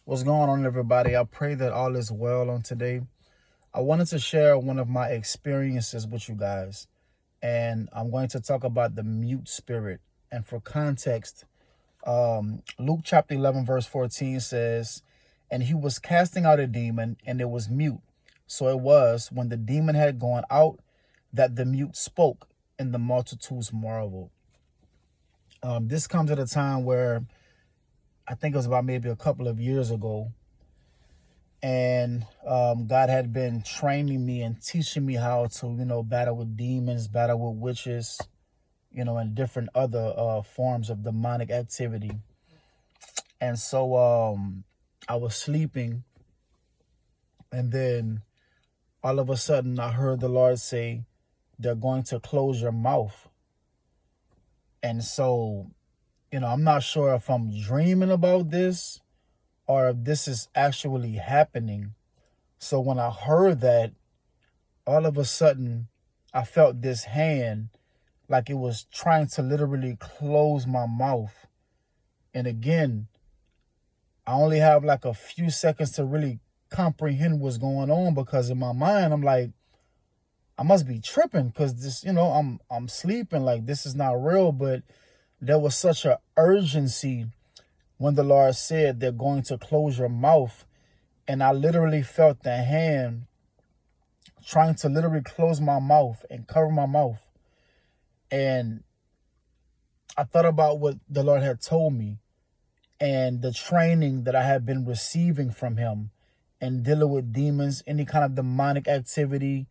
What's going on, everybody? I pray that all is well on today. I wanted to share one of my experiences with you guys, and I'm going to talk about the mute spirit. And for context, Luke chapter 11, verse 14 says, "And he was casting out a demon, and it was mute. So it was, when the demon had gone out, that the mute spoke, and the multitudes marveled." This comes at a time where I think it was about maybe a couple of years ago, and God had been training me and teaching me how to, battle with demons, battle with witches, and different other forms of demonic activity. And so I was sleeping, and then all of a sudden I heard the Lord say, "They're going to close your mouth." And so, I'm not sure if I'm dreaming about this or if this is actually happening. So when I heard that, all of a sudden I felt this hand like it was trying to literally close my mouth. And again, I only have like a few seconds to really comprehend what's going on, because in my mind I'm like, I must be tripping, because this, I'm sleeping, like this is not real. But there was such an urgency when the Lord said they're going to close your mouth. And I literally felt the hand trying to literally close my mouth and cover my mouth. And I thought about what the Lord had told me and the training that I had been receiving from him and dealing with demons, any kind of demonic activity.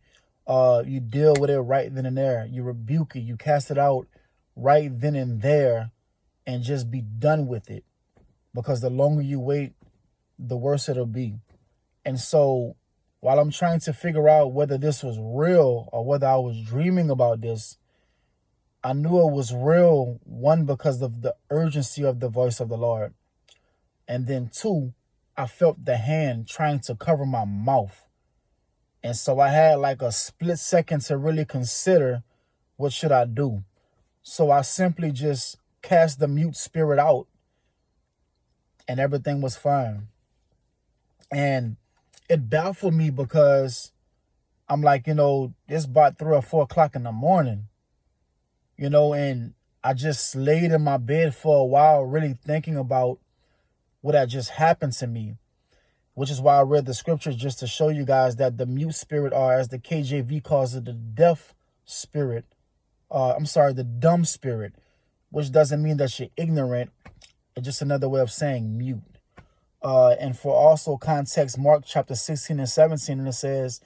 You deal with it right then and there. You rebuke it. You cast it out right then and there and just be done with it. Because the longer you wait, the worse it'll be. And so while I'm trying to figure out whether this was real or whether I was dreaming about this, I knew it was real, one, because of the urgency of the voice of the Lord. And then two, I felt the hand trying to cover my mouth. And so I had like a split second to really consider, what should I do? So I simply just cast the mute spirit out, and everything was fine. And it baffled me because I'm like, it's about 3 or 4 o'clock in the morning, and I just laid in my bed for a while, really thinking about what had just happened to me, which is why I read the scriptures, just to show you guys that the mute spirit, or as the KJV calls it, the deaf spirit, the dumb spirit, which doesn't mean that you're ignorant. It's just another way of saying mute. And for also context, Mark chapter 16 and 17, and it says,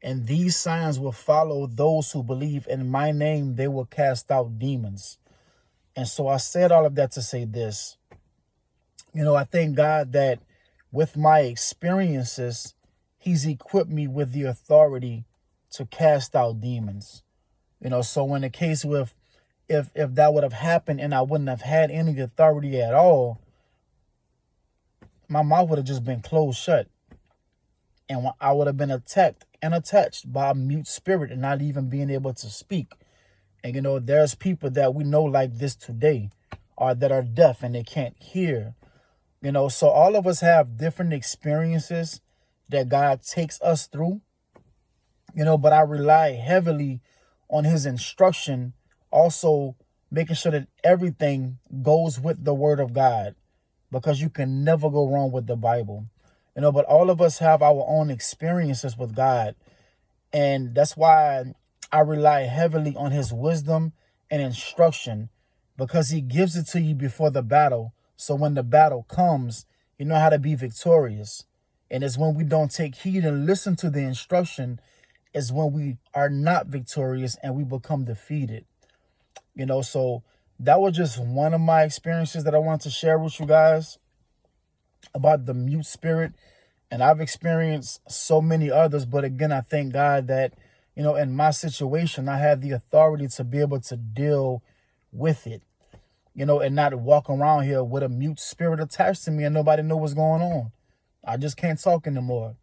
"And these signs will follow those who believe. In my name, they will cast out demons." And so I said all of that to say this. I thank God that with my experiences, he's equipped me with the authority to cast out demons. So in the case with, if that would have happened and I wouldn't have had any authority at all, my mouth would have just been closed shut. And I would have been attacked and attached by a mute spirit and not even being able to speak. And, there's people that we know like this today, or that are deaf and they can't hear. So all of us have different experiences that God takes us through, but I rely heavily on his instruction, also making sure that everything goes with the word of God, because you can never go wrong with the Bible. But all of us have our own experiences with God. And that's why I rely heavily on his wisdom and instruction, because he gives it to you before the battle. So when the battle comes, you know how to be victorious. And it's when we don't take heed and listen to the instruction, is when we are not victorious and we become defeated. So that was just one of my experiences that I want to share with you guys about the mute spirit. And I've experienced so many others. But again, I thank God that, in my situation, I had the authority to be able to deal with it, and not walk around here with a mute spirit attached to me and nobody know what's going on. I just can't talk anymore.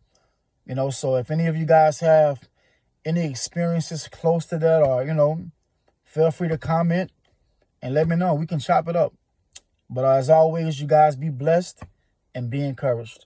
So if any of you guys have any experiences close to that, or, feel free to comment and let me know. We can chop it up. But as always, you guys be blessed. and be encouraged.